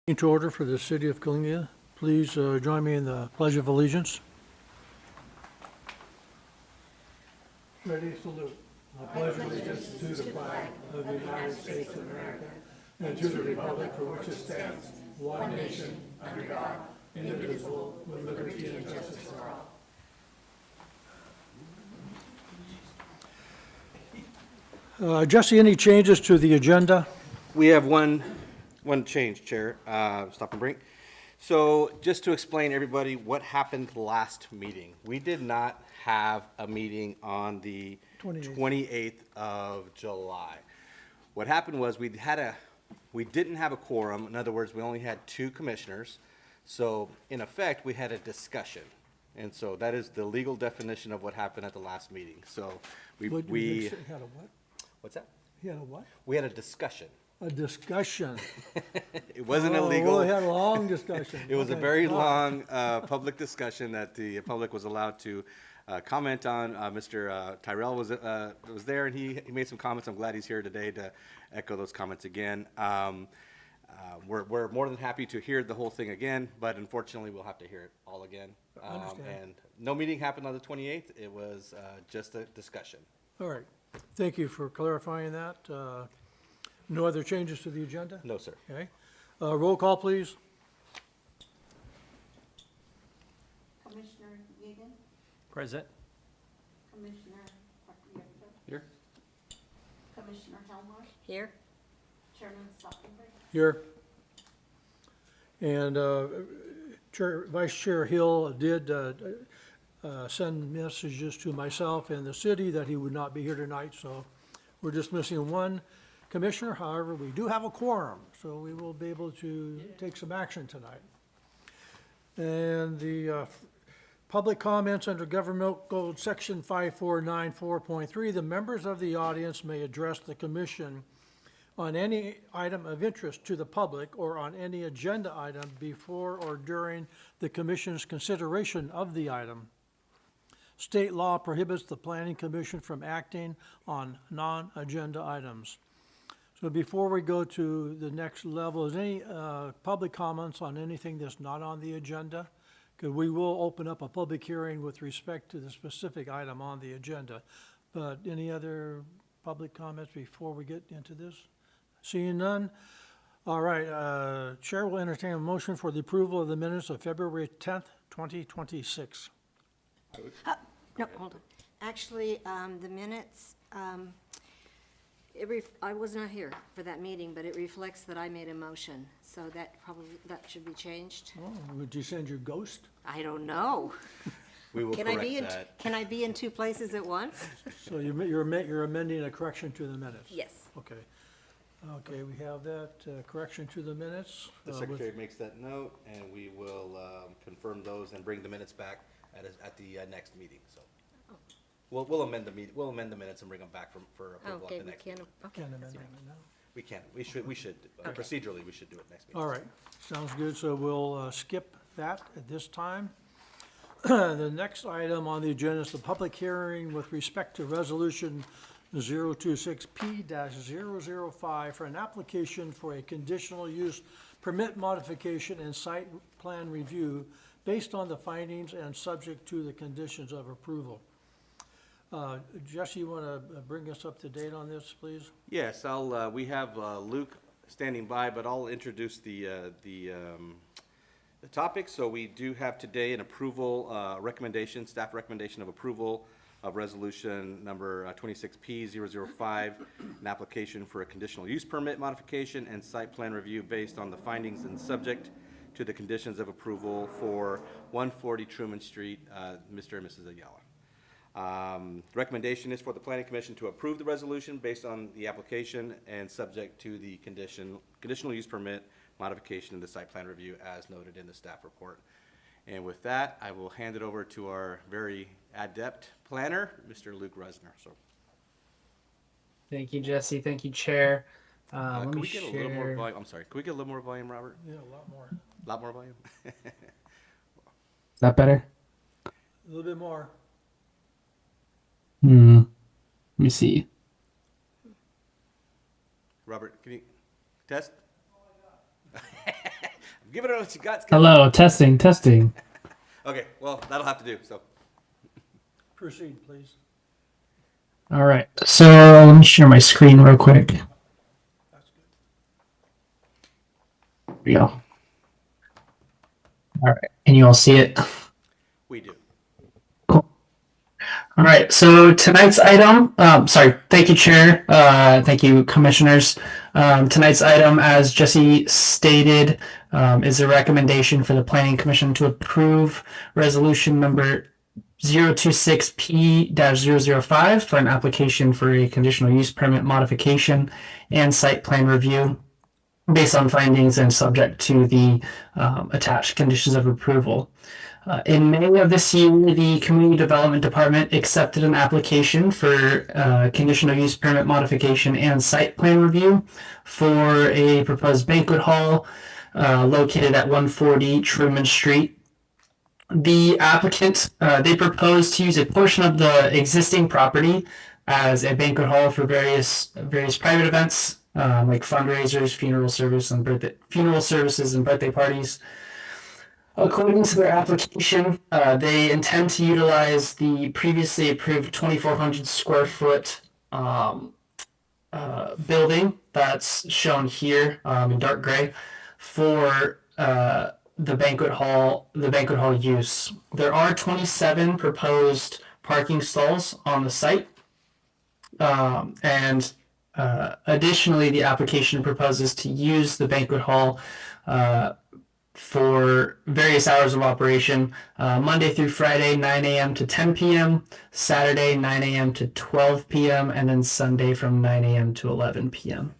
To order for the city of Kalinia. Please join me in the Pledge of Allegiance. Ready, salute. I pledge allegiance to the flag of the United States of America and to the republic for which it stands, one nation, under God, indivisible, with liberty and justice for all. Jesse, any changes to the agenda? We have one change, Chair. Stop and Brink. So just to explain everybody what happened last meeting, we did not have a meeting on the 28th of July. What happened was we didn't have a quorum. In other words, we only had 2 commissioners. So in effect, we had a discussion. And so that is the legal definition of what happened at the last meeting. So You had a what? what's that? You had a what? We had a discussion. A discussion. It wasn't Oh, illegal. we had a long discussion. It was a Okay. very long public discussion that the public was allowed to comment on. Mr. Tyrell was there, and he made some comments. I'm glad he's here today to echo those comments again. We're more than happy to hear the whole thing again, but unfortunately, we'll have to hear it all again. I understand. And no meeting happened on the 28th. It was just a discussion. All right. Thank you for clarifying that. No other changes to the agenda? No, sir. Okay. Roll call, please. Commissioner Yegan, Present. Commissioner Patriarca, Here. Commissioner Helmar, Here. Chairman Stoppenberg. Here. And Vice Chair Hill did send messages to myself and the city that he would not be here tonight, so we're just missing one commissioner. However, we do have a quorum, so we will be able to take some action tonight. And the public comments under Government Code Section 5494.3, the members of the audience may address the commission on any item of interest to the public or on any agenda item before or during the commission's consideration of the item. State law prohibits the Planning Commission from acting on non-agenda items. So before we go to the next level, is any public comments on anything that's not on the agenda? Because we will open up a public hearing with respect to the specific item on the agenda. But any other public comments before we get into this? Seeing none? All right, Chair will entertain a motion for the approval of the minutes of February 10th, 2026. No, hold on. Actually, the minutes, I was not here for that meeting, but it reflects that I made a motion. So that should be changed. Oh, would you send your ghost? I don't know. We will Can I be correct in, that. can I be in 2 places at once? So you're amending a correction to the minutes? Yes. Okay. Okay, we have that correction to the minutes. The with- secretary makes that note, and we will confirm those and bring the minutes back at the next meeting, so. We'll amend the minutes and bring them back for approval Okay, at the we next can, meeting. okay. Can't that's amend right. it now. We can, we should, procedurally, we should do it next meeting. All right, sounds good, so we'll skip that at this time. The next item on the agenda is the public hearing with respect to Resolution 026P-005 for an application for a conditional use permit modification and site plan review based on the findings and subject to the conditions of approval. Jesse, you want to bring us up to date on this, please? Yes, we have Luke standing by, but I'll introduce the topic. So we do have today an approval recommendation, staff recommendation of approval of resolution number 26P-005, an application for a conditional use permit modification and site plan review based on the findings and subject to the conditions of approval for 140 Truman Street, Mr. and Mrs. Ayala. The recommendation is for the Planning Commission to approve the resolution based on the application and subject to the conditional use permit modification and the site plan review as noted in the staff report. And with that, I will hand it over to our very adept planner, Mr. Luke Resner. So, Thank you, Jesse. Thank you, Chair. Let can me we get a little more share. volume? I'm sorry. Can we get a little more volume, Robert? Yeah, a lot more. A lot more volume? Is that better? A little bit more. Let me see. Robert, can you test? Give it what you got. Scott. Hello, testing, testing. Okay, well, that'll have to do, so. Proceed, please. All right, so let me share my screen real quick. There we go. All right, can you all see it? We do. All right, so tonight's item, thank you, Chair. Thank you, Commissioners. Tonight's item, as Jesse stated, is a recommendation for the Planning Commission to approve resolution number 026P-005 for an application for a conditional use permit modification and site plan review based on findings and subject to the attached conditions of approval. In May of this year, the Community Development Department accepted an application for conditional use permit modification and site plan review for a proposed banquet hall located at 140 Truman Street. The applicant, they proposed to use a portion of the existing property as a banquet hall for various private events, like fundraisers, funeral services, and birthday parties. According to their application, they intend to utilize the previously approved 2,400 square foot building that's shown here in dark gray for the banquet hall use. There are 27 proposed parking stalls on the site, and additionally, the application proposes to use the banquet hall for various hours of operation, Monday through Friday, 9 a.m. to 10 p.m., Saturday, 9 a.m. to 12 p.m., and then Sunday from 9 a.m. to 11 p.m.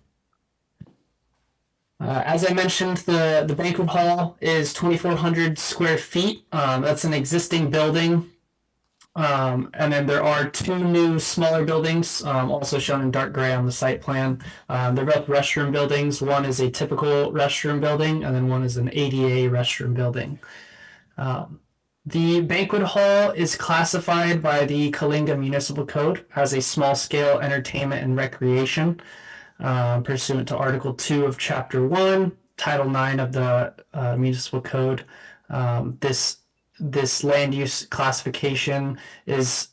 As I mentioned, the banquet hall is 2,400 square feet. That's an existing building. And then there are two new smaller buildings, also shown in dark gray on the site plan. They're both restroom buildings. One is a typical restroom building, and then one is an ADA restroom building. The banquet hall is classified by the Coalinga Municipal Code as a small-scale entertainment and recreation, pursuant to Article 2 of Chapter 1, Title 9 of the Municipal Code. This land use classification is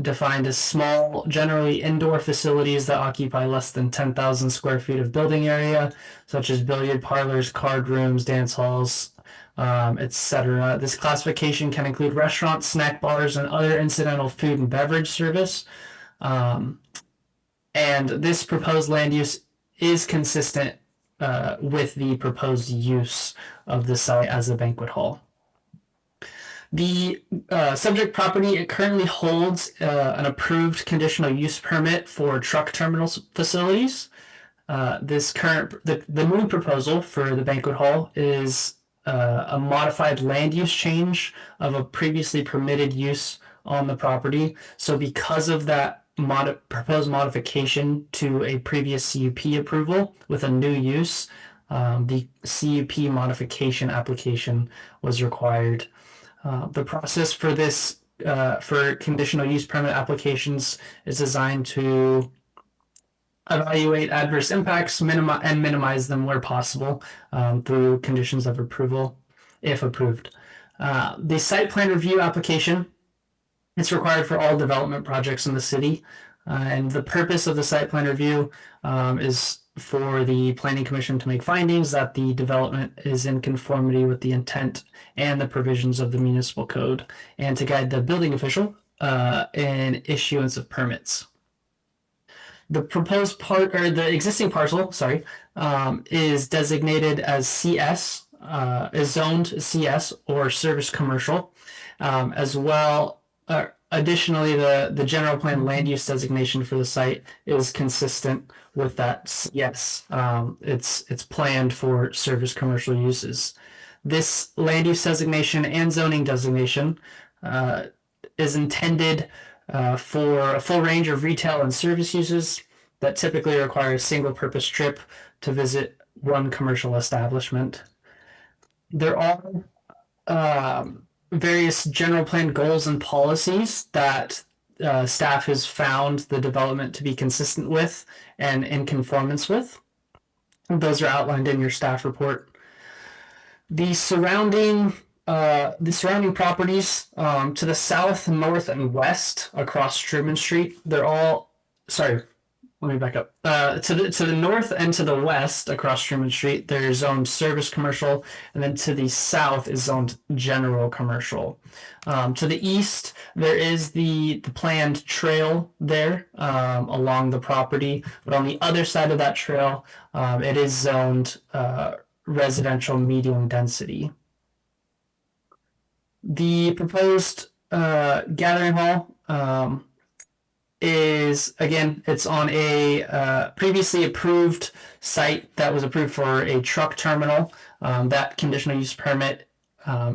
defined as small, generally indoor facilities that occupy less than 10,000 square feet of building area, such as billiard parlors, card rooms, dance halls, etc. This classification can include restaurants, snack bars, and other incidental food and beverage service. And this proposed land use is consistent with the proposed use of the site as a banquet hall. The subject property, it currently holds an approved conditional use permit for truck terminal facilities. The new proposal for the banquet hall is a modified land use change of a previously permitted use on the property. So because of that proposed modification to a previous CUP approval with a new use, the CUP modification application was required. The process for this, for conditional use permit applications, is designed to evaluate adverse impacts and minimize them where possible through conditions of approval, if approved. The site plan review application, it's required for all development projects in the city, and the purpose of the site plan review is for the Planning Commission to make findings that the development is in conformity with the intent and the provisions of the municipal code, and to guide the building official in issuance of permits. The proposed the existing parcel, is designated as CS, is zoned CS or service commercial, as well. Additionally, the general plan land use designation for the site is consistent with that CS. It's planned for service commercial uses. This land use designation and zoning designation is intended for a full range of retail and service uses that typically require a single purpose trip to visit one commercial establishment. There are various general plan goals and policies that staff has found the development to be consistent with and in conformance with. Those are outlined in your staff report. The surrounding properties to the south, north, and west across Truman Street, they're all sorry. Let me back up. To the north and to the west across Truman Street, they're zoned service commercial, and then to the south is zoned general commercial. To the east, there is the planned trail there along the property, but on the other side of that trail, it is zoned residential medium density. The proposed gathering hall is, again, it's on a previously approved site that was approved for a truck terminal. That conditional use permit,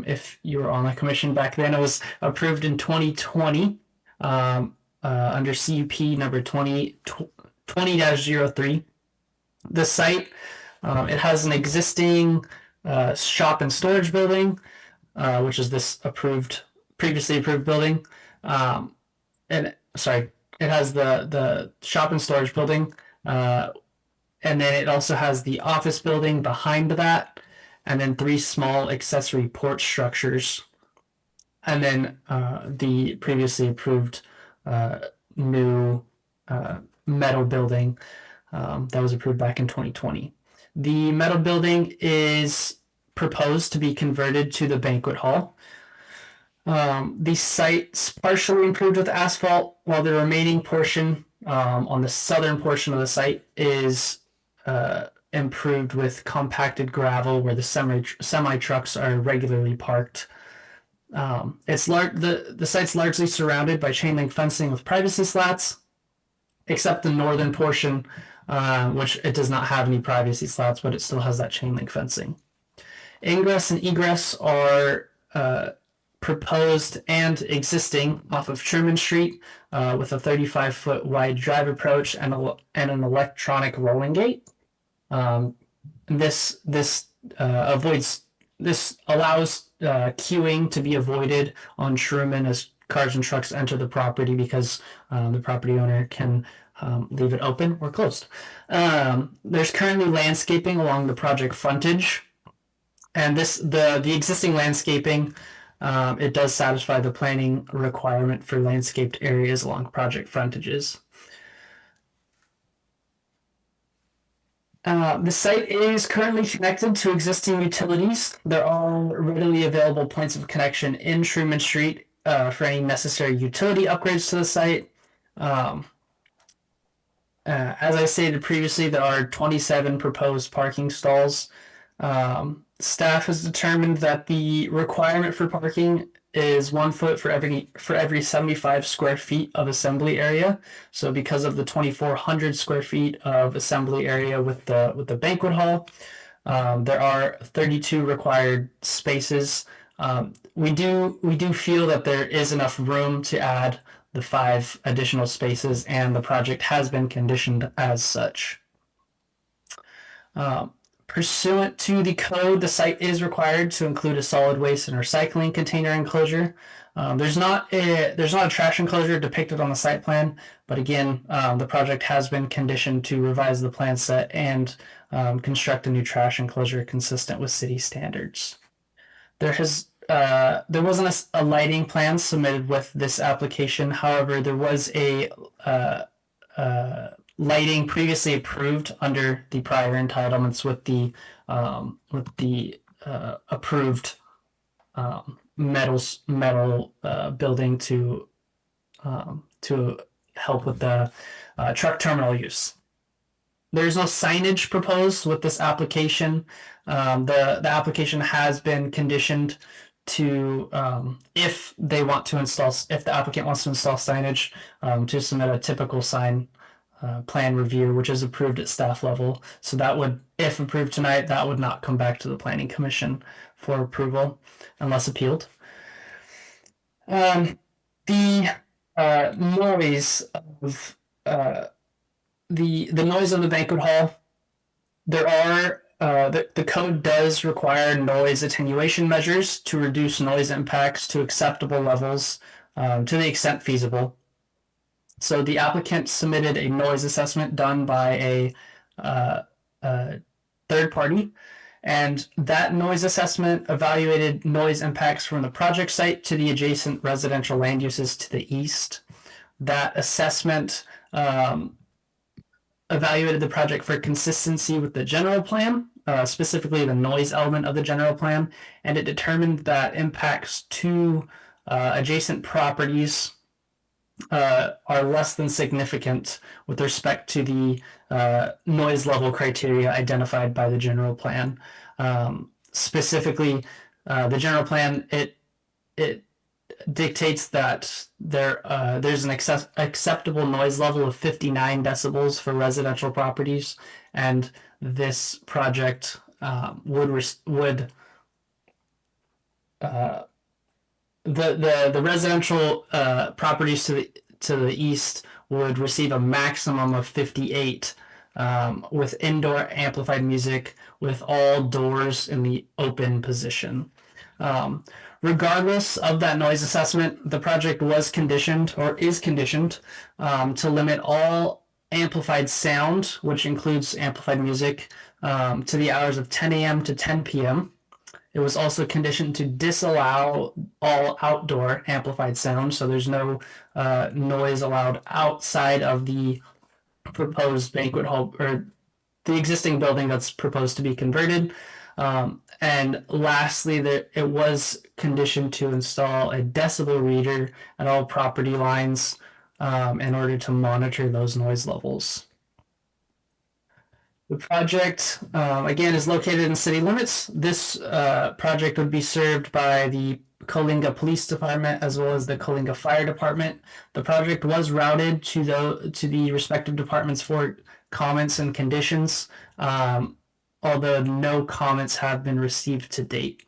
if you were on the commission back then, it was approved in 2020 under CUP number 20-03. The site, it has an existing shop and storage building, which is this previously approved building. It has the shop and storage building, and then it also has the office building behind that, and then 3 small accessory porch structures, and then the previously approved new metal building that was approved back in 2020. The metal building is proposed to be converted to the banquet hall. The site's partially improved with asphalt, while the remaining portion on the southern portion of the site is improved with compacted gravel where the semi trucks are regularly parked. The site's largely surrounded by chain link fencing with privacy slats, except the northern portion, which it does not have any privacy slats, but it still has that chain link fencing. Ingress and egress are proposed and existing off of Truman Street with a 35-foot wide drive approach and an electronic rolling gate. This allows queuing to be avoided on Truman as cars and trucks enter the property, because the property owner can leave it open or closed. There's currently landscaping along the project frontage, and the existing landscaping, it does satisfy the planning requirement for landscaped areas along project frontages. The site is currently connected to existing utilities. There are readily available points of connection in Truman Street for any necessary utility upgrades to the site. As I stated previously, there are 27 proposed parking stalls. Staff has determined that the requirement for parking is 1 foot for every 75 square feet of assembly area. So because of the 2,400 square feet of assembly area with the banquet hall, there are 32 required spaces. We do feel that there is enough room to add the 5 additional spaces, and the project has been conditioned as such. Pursuant to the code, the site is required to include a solid waste and recycling container enclosure. There's not a trash enclosure depicted on the site plan, but again, the project has been conditioned to revise the plan set and construct a new trash enclosure consistent with city standards. There wasn't a lighting plan submitted with this application. However, there was a lighting previously approved under the prior entitlements with the approved metal building to help with the truck terminal use. There's no signage proposed with this application. The application has been conditioned to if the applicant wants to install signage, to submit a typical sign plan review, which is approved at staff level. So that would, if approved tonight, that would not come back to the Planning Commission for approval unless appealed. The noise of the noise of the banquet hall, there are the code does require noise attenuation measures to reduce noise impacts to acceptable levels to the extent feasible. So the applicant submitted a noise assessment done by a third party, And that noise assessment evaluated noise impacts from the project site to the adjacent residential land uses to the east. That assessment evaluated the project for consistency with the general plan, specifically the noise element of the general plan, and it determined that impacts to adjacent properties are less than significant with respect to the noise level criteria identified by the general plan. Specifically, the general plan it dictates that there's an acceptable noise level of 59 decibels for residential properties, and this project would the residential properties to the east would receive a maximum of 58 with indoor amplified music with all doors in the open position. Regardless of that noise assessment, the project was conditioned or is conditioned to limit all amplified sound, which includes amplified music, to the hours of 10 a.m. to 10 p.m. It was also conditioned to disallow all outdoor amplified sound, so there's no noise allowed outside of the proposed banquet hall or the existing building that's proposed to be converted. And lastly, it was conditioned to install a decibel reader at all property lines in order to monitor those noise levels. The project, again, is located in city limits. This project would be served by the Coalinga Police Department as well as the Coalinga Fire Department. The project was routed to the respective departments for comments and conditions, although no comments have been received to date.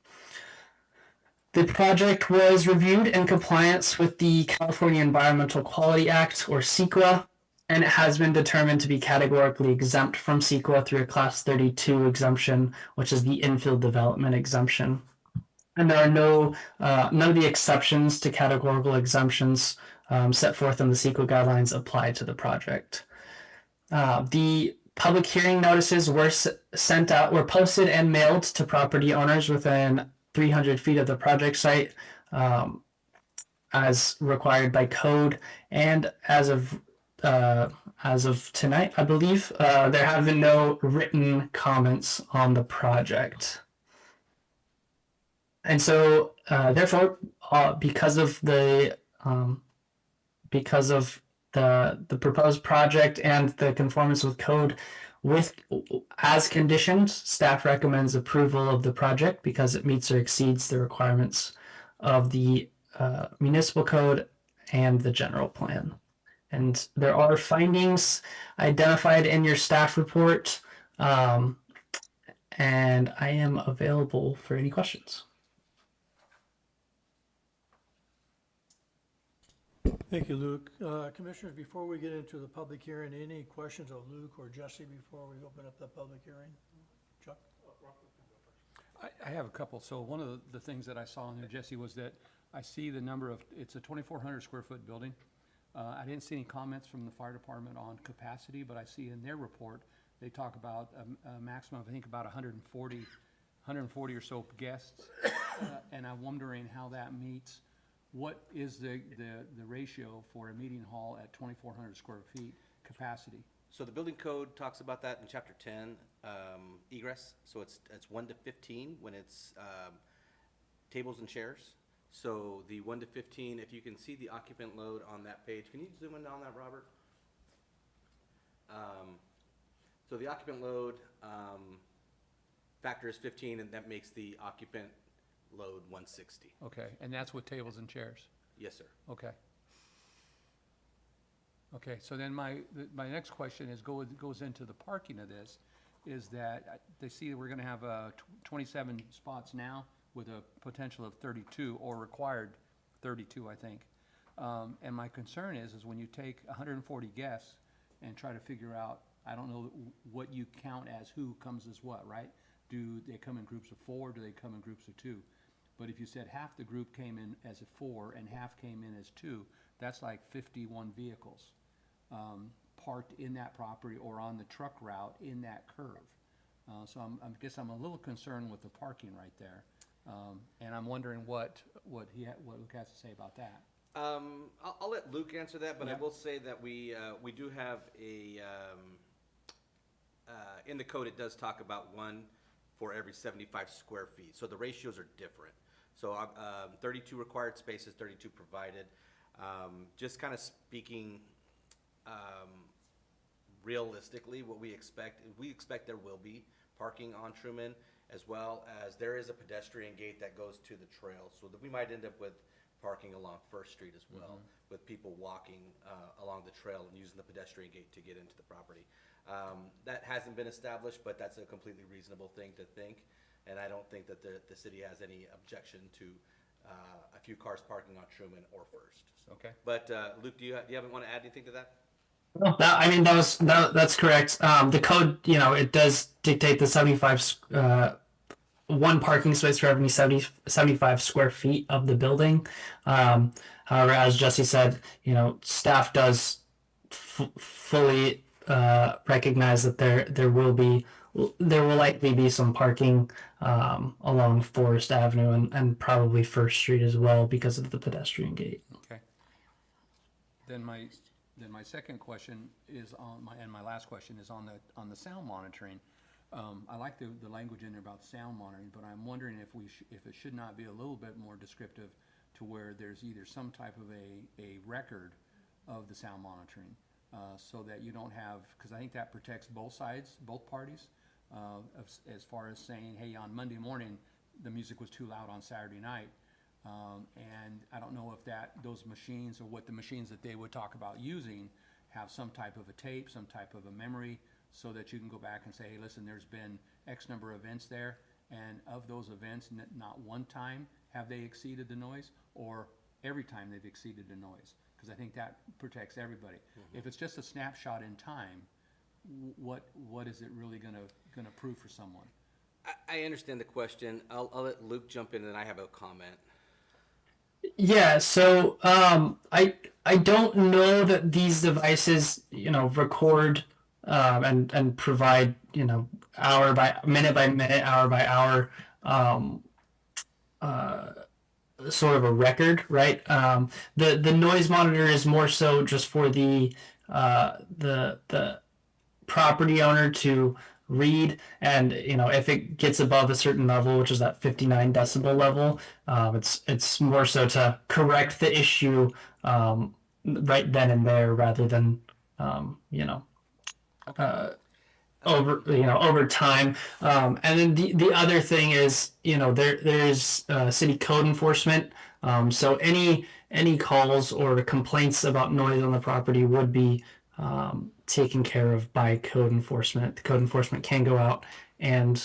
The project was reviewed in compliance with the California Environmental Quality Act, or CEQA, and it has been determined to be categorically exempt from CEQA through a Class 32 exemption, which is the infill development exemption. And there are none of the exceptions to categorical exemptions set forth in the CEQA guidelines apply to the project. The public hearing notices were were posted and mailed to property owners within 300 feet of the project site, as required by code. And as of tonight, I believe, there have been no written comments on the project. And so, therefore, because of the proposed project and the conformance with code, as conditioned, staff recommends approval of the project because it meets or exceeds the requirements of the municipal code and the general plan. And there are findings identified in your staff report, and I am available for any questions. Thank you, Luke. Commissioners, before we get into the public hearing, any questions of Luke or Jesse before we open up the public hearing? Chuck? I have a couple. So one of the things that I saw in there, Jesse, was that I see the number of, it's a 2,400 square foot building. I didn't see any comments from the fire department on capacity, but I see in their report, they talk about a maximum of, I think, about 140 or so guests. And I'm wondering how that meets. What is the ratio for a meeting hall at 2,400 square feet capacity? So the building code talks about that in chapter 10, egress. So it's 1 to 15 when it's tables and chairs. So the 1 to 15, if you can see the occupant load on that page, can you zoom in on that, Robert? So the occupant load factor is 15, and that makes the occupant load 160. Okay, and that's with tables and chairs? Yes, sir. Okay. Okay, so then my next question goes into the parking of this, is that they see that we're gonna have 27 spots now with a potential of 32, or required 32, I think. And my concern is when you take 140 guests and try to figure out, I don't know what you count as who comes as what, right? Do they come in groups of 4? Do they come in groups of 2? But if you said half the group came in as a 4 and half came in as 2, that's like 51 vehicles parked in that property or on the truck route in that curve. So I guess I'm a little concerned with the parking right there. And I'm wondering what Luke has to say about that. I'll let Luke answer that, but I Yeah. will say that we do have in the code, it does talk about 1 for every 75 square feet. So the ratios are different. So 32 required spaces, 32 provided. Just kind of speaking realistically, what we expect there will be parking on Truman, as well as there is a pedestrian gate that goes to the trail. So that we might end up with parking along First Street as well, with people walking along the trail and using the pedestrian gate to get into the property. That hasn't been established, but that's a completely reasonable thing to think. And I don't think that the city has any objection to a few cars parking on Truman or First. So. Okay. But Luke, do you want to add anything to that? No, I mean, that's correct. The code, it does dictate the 75, one parking space for every 75 square feet of the building. However, as Jesse said, staff does fully recognize that there will likely be some parking along Forest Avenue and probably First Street as well because of the pedestrian gate. Okay. Then my second question is my last question is on the sound monitoring. I like the language in there about sound monitoring, but I'm wondering if it should not be a little bit more descriptive to where there's either some type of a record of the sound monitoring, so that you don't have, because I think that protects both sides, both parties, as far as saying, hey, on Monday morning, the music was too loud on Saturday night. And I don't know if those machines or what the machines that they would talk about using have some type of a tape, some type of a memory, so that you can go back and say, hey, listen, there's been X number of events there, and of those events, not one time have they exceeded the noise, or every time they've exceeded the noise, because I think that protects everybody. If it's just a snapshot in time, what is it really gonna prove for someone? I understand the question. I'll let Luke jump in, and I have a comment. Yeah, so I don't know that these devices, record and provide, hour by minute, hour by hour sort of a record, right? The noise monitor is more so just for the property owner to read, and if it gets above a certain level, which is that 59 decibel level, it's more so to correct the issue right then and there, rather than over time. And then the other thing is, there's city code enforcement. So any calls or complaints about noise on the property would be taken care of by code enforcement. The code enforcement can go out and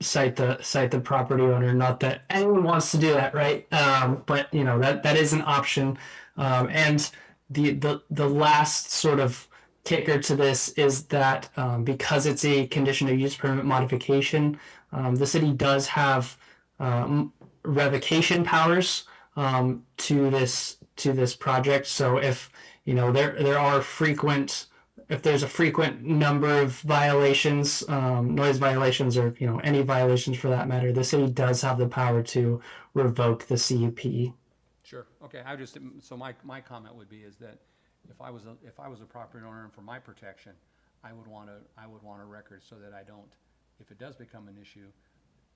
cite the property owner. Not that anyone wants to do that, right? But that is an option. And the last sort of kicker to this is that because it's a conditional use permit modification, the city does have revocation powers to this project. So if if there's a frequent number of violations, noise violations, or any violations for that matter, the city does have the power to revoke the CUP. Sure. Okay. So my comment would be is that if I was a property owner, and for my protection, I would want a record so that I don't, if it does become an issue,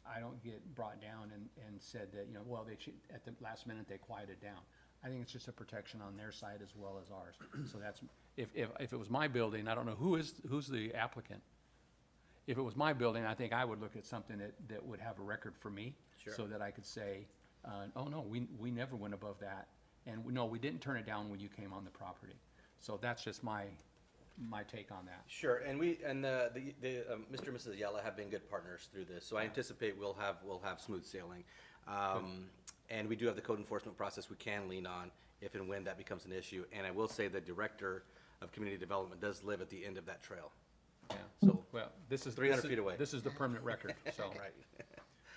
I don't get brought down and said that, well, at the last minute they quieted down. I think it's just a protection on their side as well as ours. So that's, if it was my building, I don't know who's the applicant. If it was my building, I think I would look at something that would have a record for me. Sure. So that I could say, oh no, we never went above that. And no, we didn't turn it down when you came on the property. So that's just my take on that. Sure, and Mr. and Mrs. Ayala have been good partners through this, so I anticipate we'll have smooth sailing. And we do have the code enforcement process we can lean on if and when that becomes an issue. And I will say the director of community development does live at the end of that trail. Yeah. So Well, this is 300 feet away. This is the permanent record. So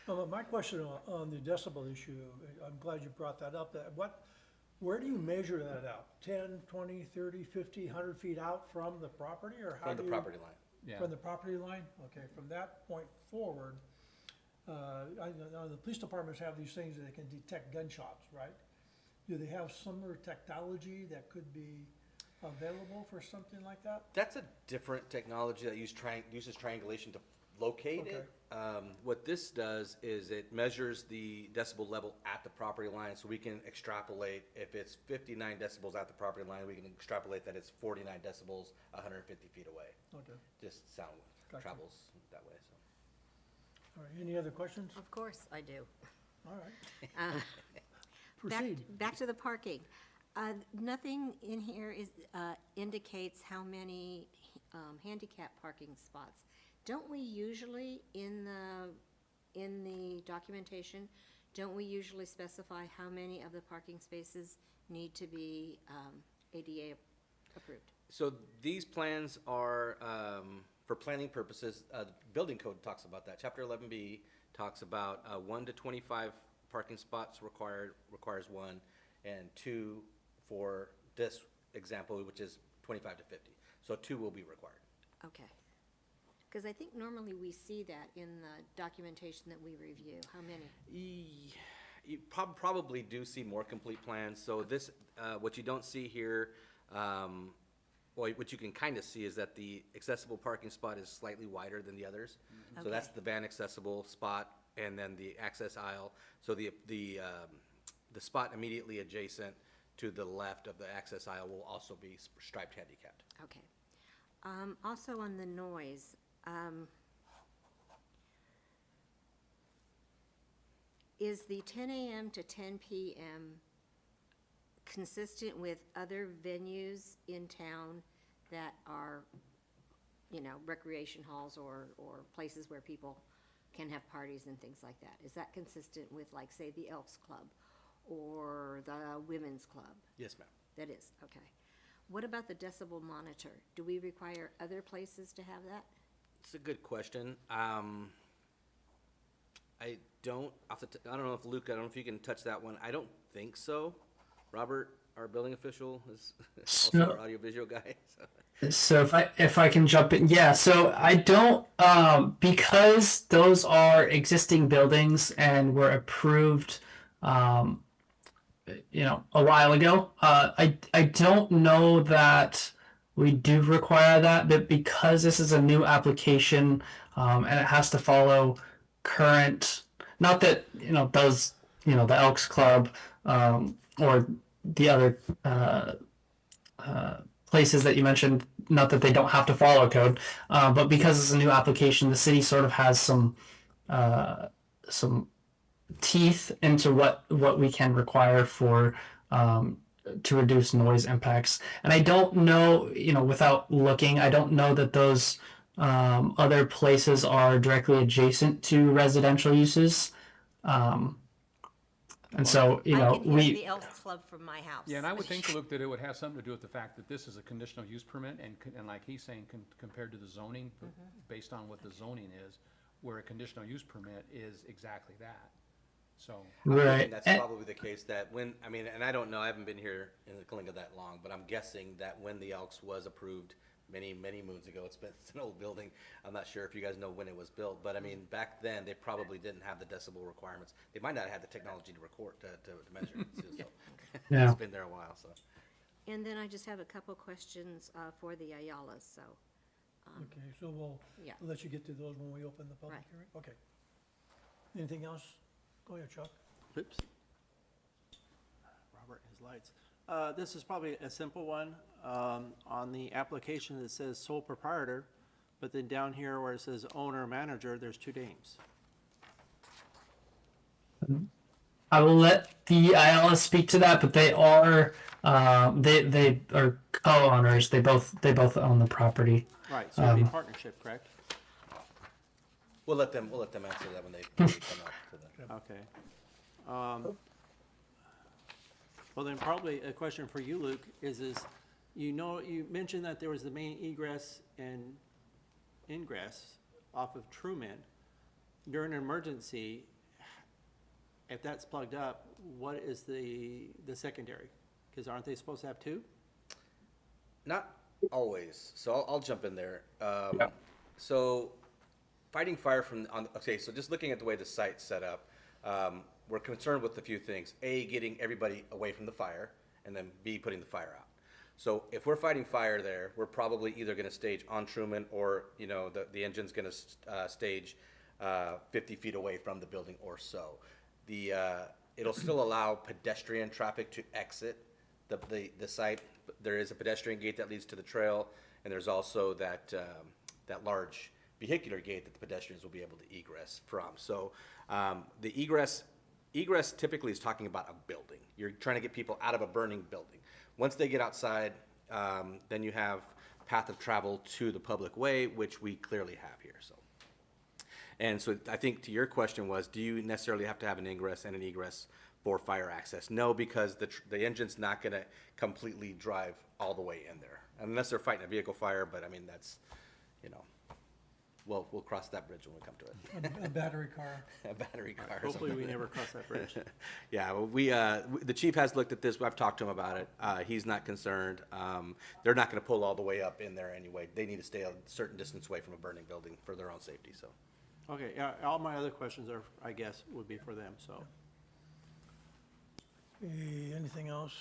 right. My question on the decibel issue, I'm glad you brought that up. Where do you measure that out? 10, 20, 30, 50, 100 feet out from the property, or how From do the you? property line. Yeah. From the property line? Okay, from that point forward, I know the police departments have these things that they can detect gunshots, right? Do they have similar technology that could be available for something like that? That's a different technology that uses triangulation to locate it. What this does is it measures the decibel level at the property line, so we can extrapolate, if it's 59 decibels at the property line, we can extrapolate that it's 49 decibels 150 feet away. Okay, Just sound Gotcha. travels that way, so. all right, any other questions? Of course I do. All right, Back, proceed. back to the parking. Nothing in here is, indicates how many handicap parking spots. Don't we usually, in the documentation, don't we usually specify how many of the parking spaces need to be ADA approved? So these plans are, for planning purposes, the building code talks about that. Chapter 11B talks about 1 to 25 parking spots requires 1, and 2 for this example, which is 25 to 50. So 2 will be required. Okay. Because I think normally we see that in the documentation that we review. How many? You probably do see more complete plans, so this, what you don't see here, well, what you can kind of see is that the accessible parking spot is slightly wider than the others. So that's Okay. the van accessible spot, and then the access aisle. So the spot immediately adjacent to the left of the access aisle will also be striped handicapped. Okay. Also on the noise, is the 10 a.m. to 10 p.m. consistent with other venues in town that are, recreation halls or places where people can have parties and things like that? Is that consistent with, like, say, the Elks Club or the Women's Club? Yes, ma'am. That is, okay. What about the decibel monitor? Do we require other places to have that? It's a good question. I don't know if Luke, I don't know if you can touch that one. I don't think so. Robert, our building official, is also So- our audiovisual guy. So. So if I can jump in, yeah. So I don't because those are existing buildings and were approved, a while ago. I don't know that we do require that, but because this is a new application, and it has to follow current. Not that those the Elks Club or the other places that you mentioned, not that they don't have to follow code, but because it's a new application, the city sort of has some teeth into what we can require for to reduce noise impacts. And I don't know, without looking, I don't know that those other places are directly adjacent to residential uses. And so, I can hear we. the Elks Club from my house. Yeah, and I would think, Luke, that it would have something to do with the fact that this is a conditional use permit, and like he's saying, compared to the zoning, based on what the zoning is, where a conditional use permit is exactly that. So, Right. And that's probably the case that when, and I don't know, I haven't been here in the Kalinga that long, but I'm guessing that when the Elks was approved many, many moons ago, it's an old building. I'm not sure if you guys know when it was built, but back then, they probably didn't have the decibel requirements. They might not have had the technology to record, to measure it, too, so. Yeah. It's been there a while, so. And then I just have a couple questions for the Ayalas, so, Okay, so we'll Yeah. let you get to those when we open the public Right. hearing? Okay. Anything else? Go ahead, Chuck. Oops. Robert, his lights. This is probably a simple one. On the application, it says sole proprietor, but then down here where it says owner, manager, there's 2 names. I will let the Ayala speak to that, but they are they are co-owners. They both own the property. Right, so it'd be partnership, correct? We'll let them answer that when they come up to the. Okay. Well, then probably a question for you, Luke, is you mentioned that there was the main egress and ingress off of Truman. During an emergency, if that's plugged up, what is the secondary? Because aren't they supposed to have two? Not always, so I'll jump in there. Yeah. So fighting fire okay, so just looking at the way the site's set up, we're concerned with a few things. A, getting everybody away from the fire, and then B, putting the fire out. So if we're fighting fire there, we're probably either gonna stage on Truman or, you know, the engine's gonna stage 50 feet away from the building or so. It'll still allow pedestrian traffic to exit the site. There is a pedestrian gate that leads to the trail, and there's also that large vehicular gate that the pedestrians will be able to egress from. So the egress typically is talking about a building. You're trying to get people out of a burning building. Once they get outside, then you have path of travel to the public way, which we clearly have here. And so I think to your question was, do you necessarily have to have an ingress and an egress for fire access? No, because the engine's not going to completely drive all the way in there, unless they're fighting a vehicle fire. But I mean, that's, you know, we'll cross that bridge when we come to it. A battery car. A battery car. or Hopefully, we something. never cross that bridge. Yeah, well, the chief has looked at this. I've talked to him about it. He's not concerned. They're not going to pull all the way up in there anyway. They need to stay a certain distance away from a burning building for their own safety. So. Okay, yeah, all my other questions are, I guess, would be for them, so. Anything else?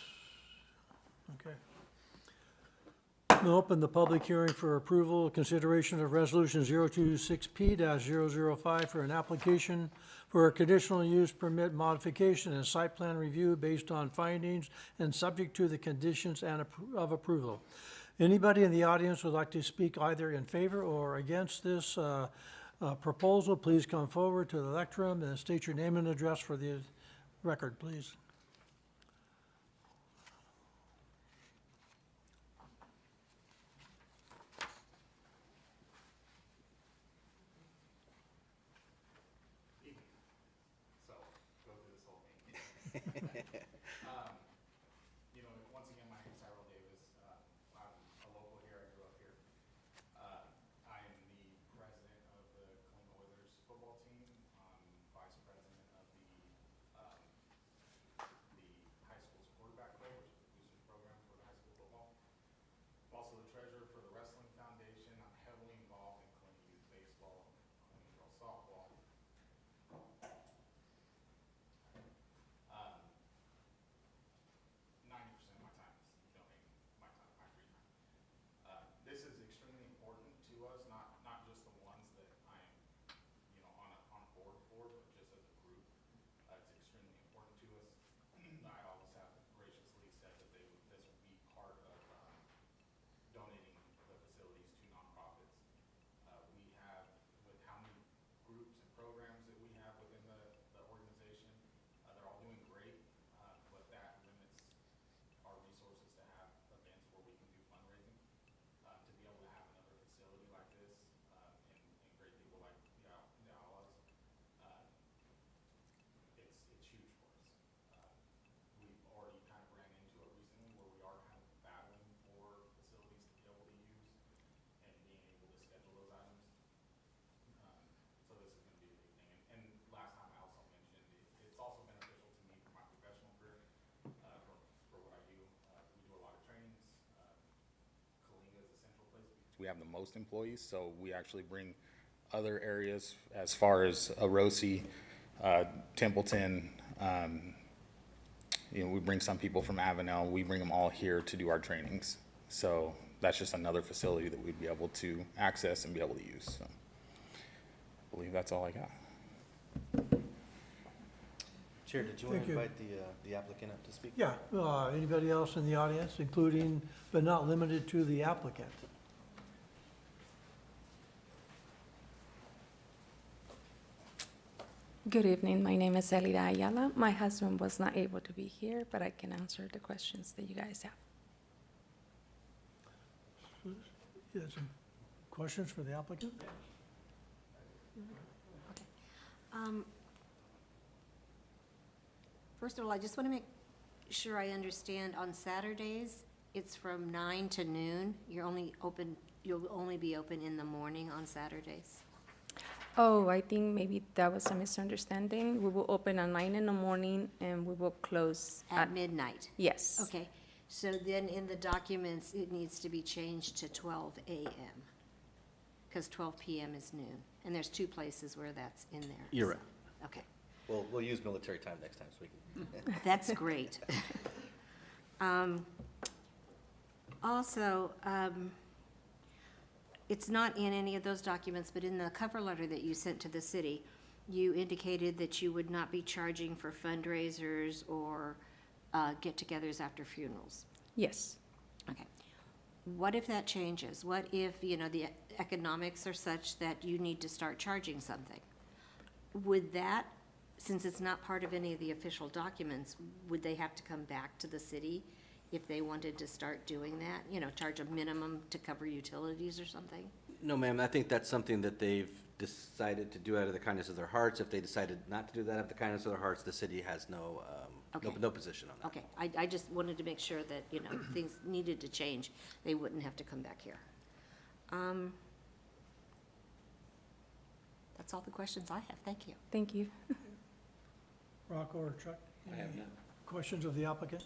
Okay. We'll open the public hearing for approval, consideration of resolution 026P-005 for an application for a conditional use permit modification and site plan review based on findings and subject to the conditions of approval. Anybody in the audience would like to speak either in favor or against this proposal, please come forward to the lectern and state your name and address for the record, please. So, go through this whole thing. You know, once again, my name is Tyrell Davis. I'm a local here. I grew up here. I am the president of the Colima Withers football team. I'm vice president of the high school's quarterback club, which is a boosters program for the high school football. I'm also the treasurer for the Wrestling Foundation. I'm heavily involved in Colima youth baseball, Colima girls softball. 90% of my time is donating my time, my free time. This is extremely important to us, not just the ones that I am, you know, on board for, but just as a group. It's extremely important to us. I always have graciously said that this would be part of donating the facilities to nonprofits. We have, with how many groups and programs that we have within the organization, they're all doing great, but that limits our resources to have events where we can do fundraising. To be able to have another facility like this, and great people like the Alas, it's huge for us. We've already kind of ran into it recently where we are kind of battling for facilities to be able to use and being able to schedule those items. So this is going to be a big thing. And last time I also mentioned, it's also beneficial to me for my professional career, for what I do. We do a lot of trainings. Colima is a central place. We have the most employees, so we actually bring other areas as far as Arosi, Templeton. You know, we bring some people from Avenel. We bring them all here to do our trainings. So that's just another facility that we'd be able to access and be able to use. So I believe that's all I got. Chair, did you want Thank to you. invite the applicant up to speak? Yeah, anybody else in the audience, including but not limited to the applicant? Good evening. My name is Elida Ayala. My husband was not able to be here, but I can answer the questions that you guys have. You had some questions for the applicant? First of all, I just want to make sure I understand, on Saturdays, it's from 9 to noon? You'll only be open in the morning on Saturdays? Oh, I think maybe that was a misunderstanding. We will open at 9 in the morning and we will close At midnight? Yes. Okay, So then in the documents, it needs to be changed to 12 a.m. Because 12 p.m. is noon, and there's 2 places where that's in there. You're right. Okay, We'll use military time next time, so we can. that's great. Also, it's not in any of those documents, but in the cover letter that you sent to the city, you indicated that you would not be charging for fundraisers or get-togethers after funerals. Yes. Okay. What if that changes? What if, the economics are such that you need to start charging something? Would that, since it's not part of any of the official documents, would they have to come back to the city if they wanted to start doing that? Charge a minimum to cover utilities or something? No, ma'am, I think that's something that they've decided to do out of the kindness of their hearts. If they decided not to do that out of the kindness of their hearts, the city has no Okay. position on that. Okay, I just wanted to make sure that, things needed to change. They wouldn't have to come back here. That's all the questions I have. Thank you. Thank you. Rocco or Chuck? I have none. Questions of the applicant?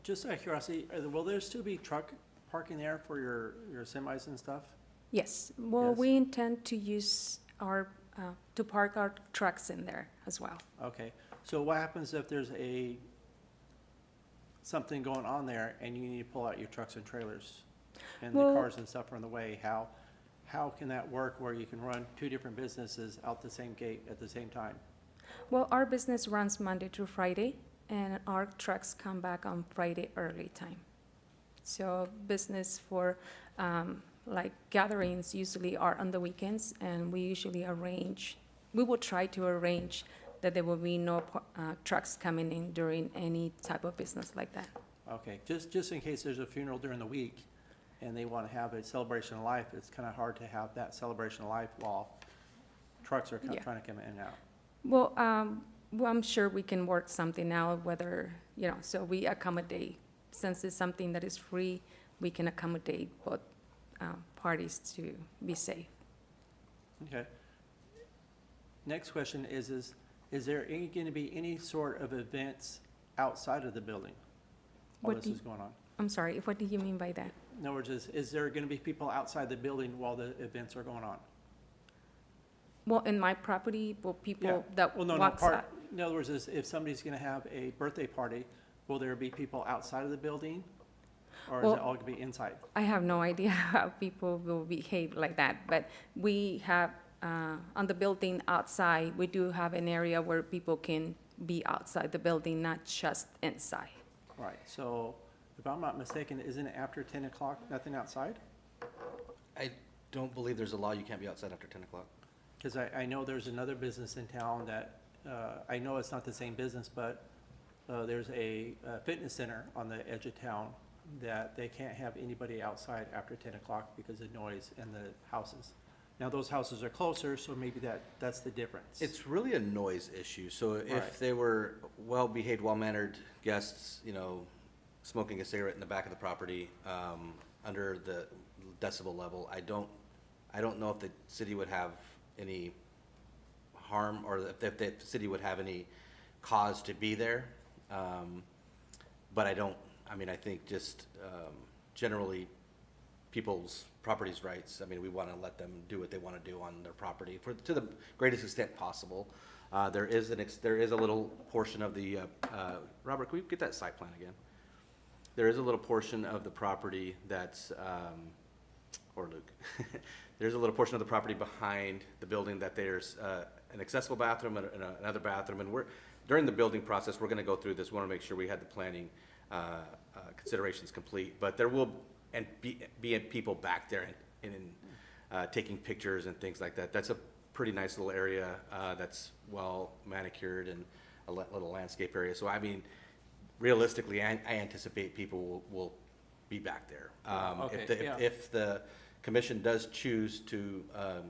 Just out of curiosity, will there still be truck parking there for your semis and stuff? Yes. Well, Yes. we intend to use to park our trucks in there as well. Okay, so what happens if there's something going on there and you need to pull out your trucks and trailers? And the Well- cars and stuff are in the way, how can that work where you can run 2 different businesses out the same gate at the same time? Well, our business runs Monday through Friday, and our trucks come back on Friday early time. So business for like gatherings usually are on the weekends, and we will try to arrange that there will be no trucks coming in during any type of business like that. Okay, just in case there's a funeral during the week and they want to have a celebration of life, it's kind of hard to have that celebration of life while trucks are Yeah. trying to come in and out. Well, I'm sure we can work something out, whether, so we accommodate. Since it's something that is free, we can accommodate both parties to be safe. Okay. Next question is there going to be any sort of events outside of the building while What this do is going on? I'm sorry, what do you mean by that? In other words, is there going to be people outside the building while the events are going on? Well, in my property, will Yeah. people that Well, no, walks out? in other words, if somebody's going to have a birthday party, will there be people outside of the building? Or is Well- it all going to be inside? I have no idea how people will behave like that, but we have, on the building outside, we do have an area where people can be outside the building, not just inside. Right, so if I'm not mistaken, isn't it after 10 o'clock, nothing outside? I don't believe there's a law you can't be outside after 10 o'clock. Because I know there's another business in town that, I know it's not the same business, but there's a fitness center on the edge of town that they can't have anybody outside after 10 o'clock because of noise in the houses. Now, those houses are closer, so maybe that's the difference. It's really a noise issue, so Right. if they were well-behaved, well-mannered guests, smoking a cigarette in the back of the property, under the decibel level, I don't know if the city would have any harm, or if the city would have any cause to be there. But I think just, generally, people's property's rights, we want to let them do what they want to do on their property to the greatest extent possible. There is a little portion of the, Robert, can we get that site plan again? There is a little portion of the property that's, or Luke, there's a little portion of the property behind the building that there's an accessible bathroom and another bathroom, and during the building process, we're going to go through this, we want to make sure we had the planning considerations complete, but there will be people back there and taking pictures and things like that. That's a pretty nice little area that's well manicured and a little landscape area. So realistically, I anticipate people will be back there. Okay, yeah. If the commission does choose to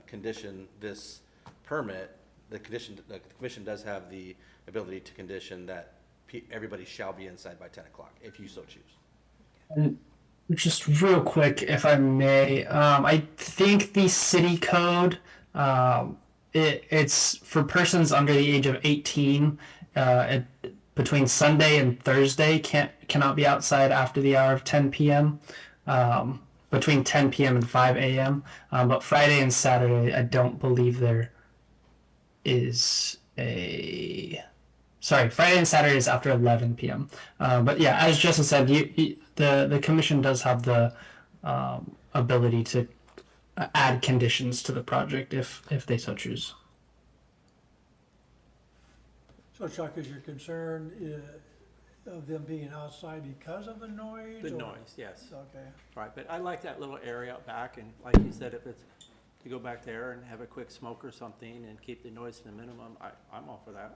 condition this permit, the commission does have the ability to condition that everybody shall be inside by 10 o'clock, if you so choose. And just real quick, if I may, I think the city code, it's for persons under the age of 18. between Sunday and Thursday cannot be outside after the hour of 10 p.m. Between 10 p.m. and 5 a.m. But Friday and Saturday, I don't believe there is a. Sorry, Friday and Saturday is after 11 p.m. But yeah, as Justin said, the commission does have the ability to add conditions to the project if they so choose. So Chuck, is your concern of them being outside because of the noise? The or- noise, yes. Okay. Right, but I like that little area out back, and like you said, if it's, to go back there and have a quick smoke or something and keep the noise to the minimum, I'm all for that.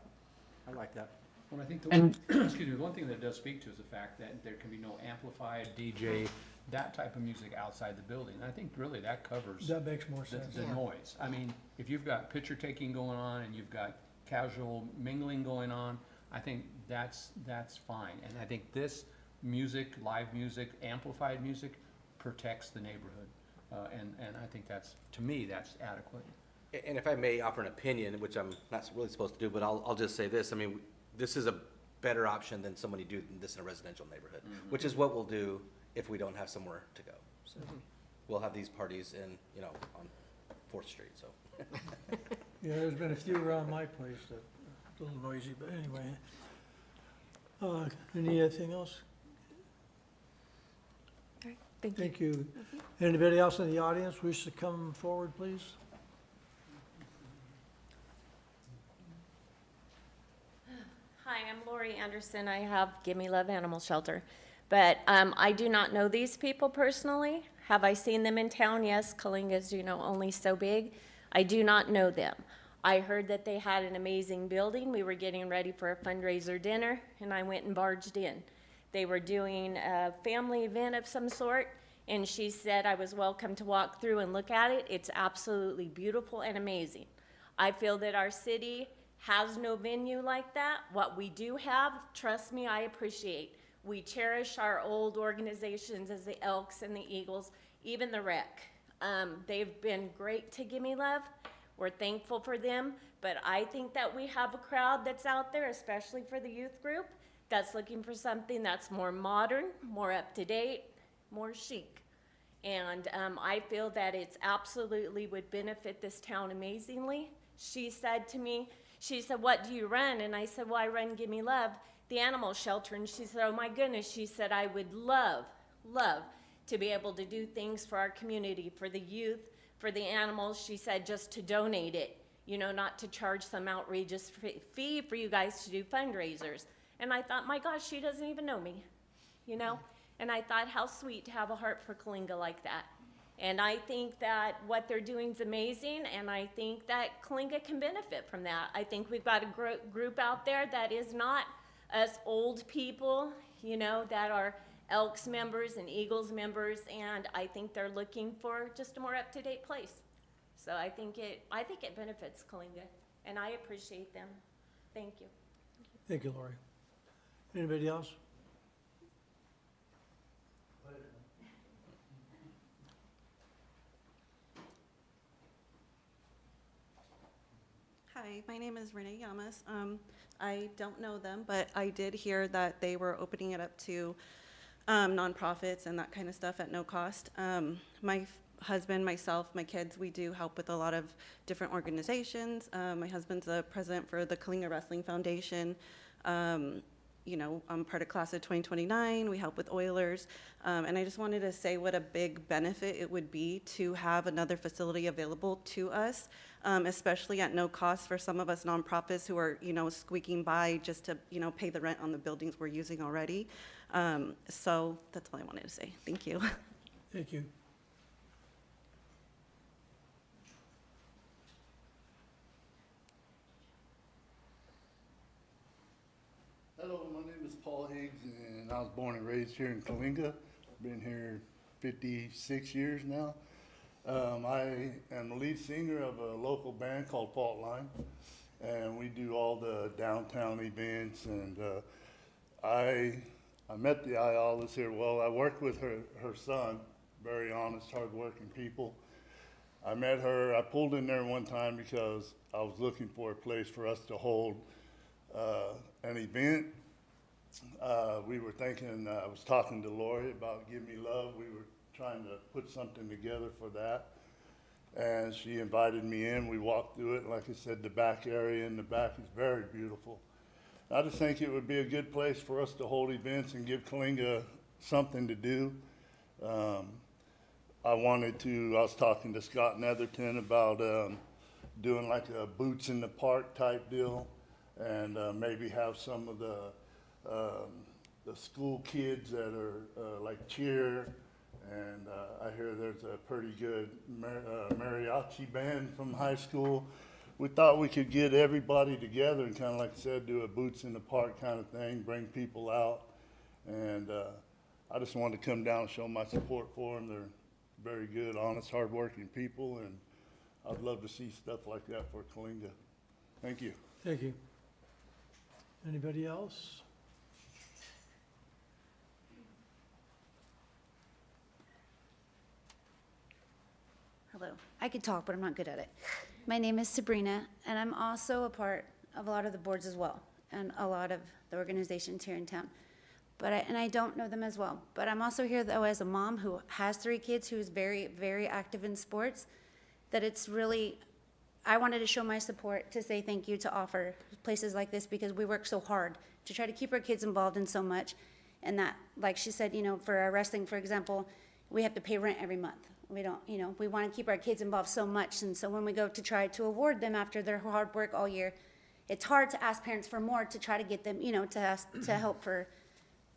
I like that. Well, I think And- excuse me, one thing that it does speak to is the fact that there can be no amplified DJ, that type of music outside the building. And I think really that covers That makes more the, sense. the noise. I mean, if you've got picture taking going on and you've got casual mingling going on, I think that's fine. And I think this music, live music, amplified music protects the neighborhood. And I think that's, to me, that's adequate. And if I may offer an opinion, which I'm not really supposed to do, but I'll just say this, I mean, this is a better option than somebody doing this in a residential neighborhood, which is what we'll do if we don't have somewhere to go. So we'll have these parties in, you know, on 4th Street, so. Yeah, there's been a few around my place that are a little noisy, but anyway. Anything else? Thank you. Thank you. Anybody else in the audience wish to come forward, please? Hi, I'm Lori Anderson. I have Gimme Love Animal Shelter. But I do not know these people personally. Have I seen them in town? Yes, Kalinga's, you know, only so big. I do not know them. I heard that they had an amazing building. We were getting ready for a fundraiser dinner, and I went and barged in. They were doing a family event of some sort, and she said I was welcome to walk through and look at it. It's absolutely beautiful and amazing. I feel that our city has no venue like that. What we do have, trust me, I appreciate. We cherish our old organizations as the Elks and the Eagles, even the Rec. They've been great to Gimme Love. We're thankful for them, but I think that we have a crowd that's out there, especially for the youth group, that's looking for something that's more modern, more up-to-date, more chic. And I feel that it's absolutely would benefit this town amazingly. She said to me, she said, "What do you run?" And I said, "Well, I run Gimme Love, the animal shelter." And she said, "Oh my goodness," she said, "I would love to be able to do things for our community, for the youth, for the animals." She said, "Just to donate it, you know, not to charge some outrageous fee for you guys to do fundraisers." And I thought, my gosh, she doesn't even know me, you know? And I thought, how sweet to have a heart for Kalinga like that. And I think that what they're doing is amazing, and I think that Kalinga can benefit from that. I think we've got a group out there that is not us old people, you know, that are Elks members and Eagles members, and I think they're looking for just a more up-to-date place. So I think it benefits Kalinga, and I appreciate them. Thank you. Thank you, Lori. Anybody else? Hi, my name is Renee Yamas. I don't know them, but I did hear that they were opening it up to nonprofits and that kind of stuff at no cost. My husband, myself, my kids, we do help with a lot of different organizations. My husband's the president for the Kalinga Wrestling Foundation. You know, I'm part of class of 2029. We help with Oilers. And I just wanted to say what a big benefit it would be to have another facility available to us, especially at no cost for some of us nonprofits who are, you know, squeaking by just to, you know, pay the rent on the buildings we're using already. So that's all I wanted to say. Thank you. Thank you. Hello, my name is Paul Higgs, and I was born and raised here in Kalinga. Been here 56 years now. I am the lead singer of a local band called Fault Line, and we do all the downtown events. And I met the Ayalas here. Well, I worked with her son, very honest, hardworking people. I met her. I pulled in there one time because I was looking for a place for us to hold an event, We were thinking, I was talking to Lori about Give Me Love. We were trying to put something together for that. And she invited me in. We walked through it. Like I said, the back area in the back is very beautiful. I just think it would be a good place for us to hold events and give Coalinga something to do. I was talking to Scott Netherton about doing like a boots in the park type deal, and maybe have some of the school kids that are like cheer, and I hear there's a pretty good mariachi band from high school. We thought we could get everybody together and kind of, like I said, do a boots in the park kind of thing, bring people out, and I just wanted to come down and show my support for them. They're very good, honest, hardworking people, and I'd love to see stuff like that for Coalinga. Thank you. Thank you. Anybody else? Hello. I could talk, but I'm not good at it. My name is Sabrina, and I'm also a part of a lot of the boards as well, and a lot of the organizations here in town. And I don't know them as well. But I'm also here, though, as a mom who has 3 kids, who is very, very active in sports, that it's really, I wanted to show my support, to say thank you, to offer places like this, because we work so hard to try to keep our kids involved in so much. And that, like she said, you know, for our wrestling, for example, we have to pay rent every month. We don't, you know, we want to keep our kids involved so much. And so when we go to try to award them after their hard work all year, it's hard to ask parents for more, to try to get them, you know, to ask, to help for,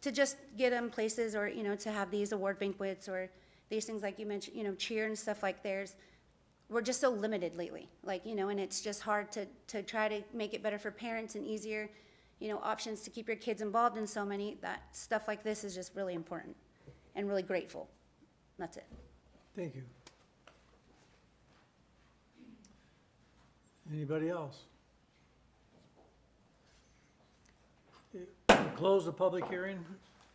to just get them places, or, you know, to have these award banquets or these things like you mentioned, you know, cheer and stuff like theirs. We're just so limited lately, like, you know, and it's just hard to try to make it better for parents and easier, you know, options to keep your kids involved in so many, that stuff like this is just really important and really grateful. That's it. Thank you. Anybody else? Close the public hearing.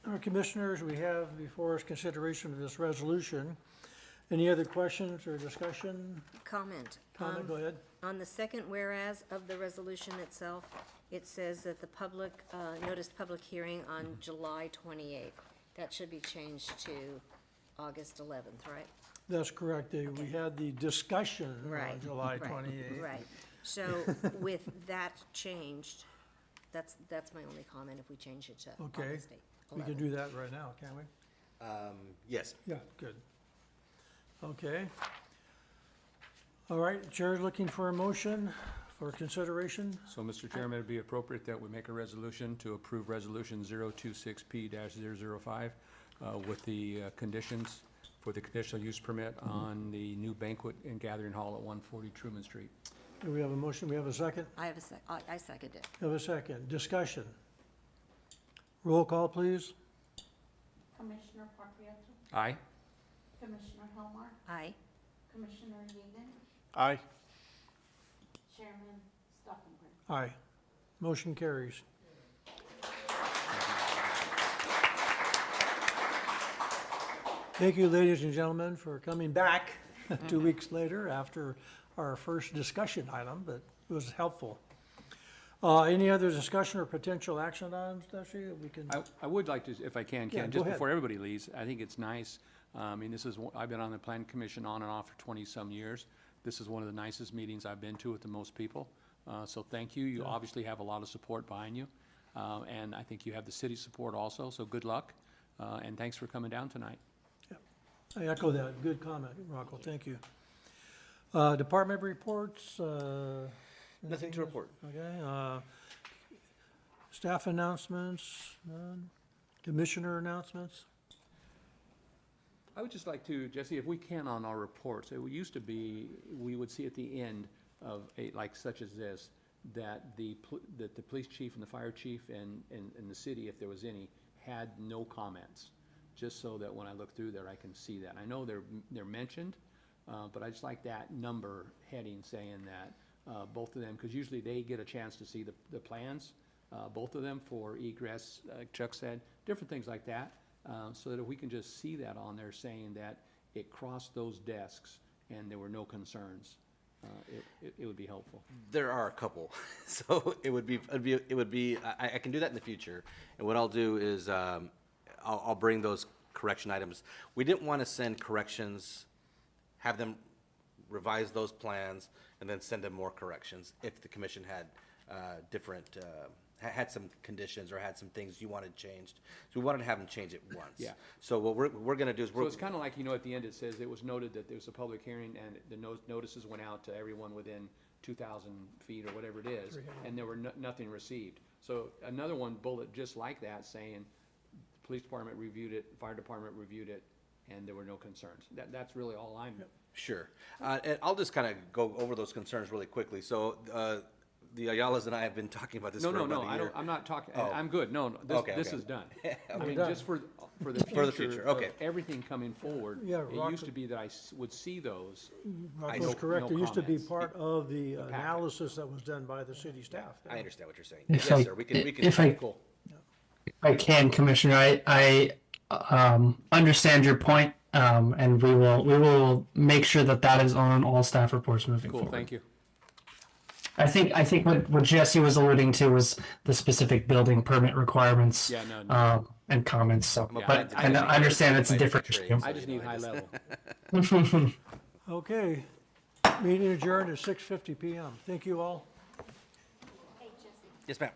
Our commissioners, we have before us consideration of this resolution. Any other questions or discussion? Comment. Comment, go ahead. On the second whereas of the resolution itself, it says that the public, noticed public hearing on July 28th. That should be changed to August 11th, right? That's correct. We had the discussion on Right, July right, 28th. Right. So with that changed, that's my only comment, if we change it to Okay. August 11th. We can do that right now, can't we? Yes. Yeah, good. Okay. All right, Chair's looking for a motion for consideration. So, Mr. Chairman, it'd be appropriate that we make a resolution to approve Resolution 026P-005 with the conditions for the conditional use permit on the new banquet and gathering hall at 140 Truman Street. Do we have a motion? We have a second? I second it. Have a second. Discussion. Roll call, please. Commissioner Patriarca? Aye? Commissioner Helmar? Aye. Commissioner Yegan? Aye. Chairman Stoppenberg? Aye. Motion carries. Thank you, ladies and gentlemen, for coming back 2 weeks later after our first discussion item, but it was helpful. Any other discussion or potential action items, Darcy, that we can? I would like to, if I can, Yeah, Ken, go just ahead. before everybody leaves, I think it's nice. I mean, I've been on the Plan Commission on and off for 20-some years. This is one of the nicest meetings I've been to with the most people. So thank you. You obviously have a lot of support behind you. And I think you have the city's support also, so good luck. And thanks for coming down tonight. I echo that. Good comment, Rocco. Thank you. Department reports? Nothing to report. Okay. Staff announcements? None. Commissioner announcements? I would just like to, Jesse, if we can on our reports, it used to be, we would see at the end of a, like such as this, that that the police chief and the fire chief and the city, if there was any, had no comments. Just so that when I look through there, I can see that. I know they're mentioned, but I just like that number heading saying that both of them, because usually they get a chance to see the plans, both of them for egress, Chuck said, different things like that. So that if we can just see that on there saying that it crossed those desks and there were no concerns. it would be helpful. There are a couple, so it would be, I can do that in the future. And what I'll do is, I'll bring those correction items. We didn't want to send corrections, have them revise those plans, and then send them more corrections if the commission had different, had some conditions or had some things you wanted changed. So we wanted to have them change it once. Yeah. So what we're gonna do is So it's kind of like, at the end it says it was noted that there was a public hearing and the notices went out to everyone within 2,000 feet or whatever it is, and there were nothing received. So another one bullet just like that saying, police department reviewed it, fire department reviewed it, and there were no concerns. That's really all I'm. Sure. And I'll just kind of go over those concerns really quickly. So, the Ayalas and I have been talking about this for No, about a year. I'm not talking, Oh. I'm good, no, Okay, this okay. is done. I We're mean, done. just for the For the future future, of okay. everything coming forward. Yeah, It Rock- used to be that I would see those. Rocco's no- correct, no it used to be comments. part of the packet. analysis that was done by the city staff. I understand what you're saying. If Yes, I- sir, we can, if I- Cool. If I can, Commissioner, I understand your point, and we will make sure that is on all staff reports moving Cool, forward. thank you. I think what Jesse was alluding to was the specific building permit requirements. Yeah, no. And comments, so, I'm a but plan I understand it's a by different trade, issue. so I just need high level. Okay, meeting adjourned at 6:50 PM. Thank you all. Yes, ma'am.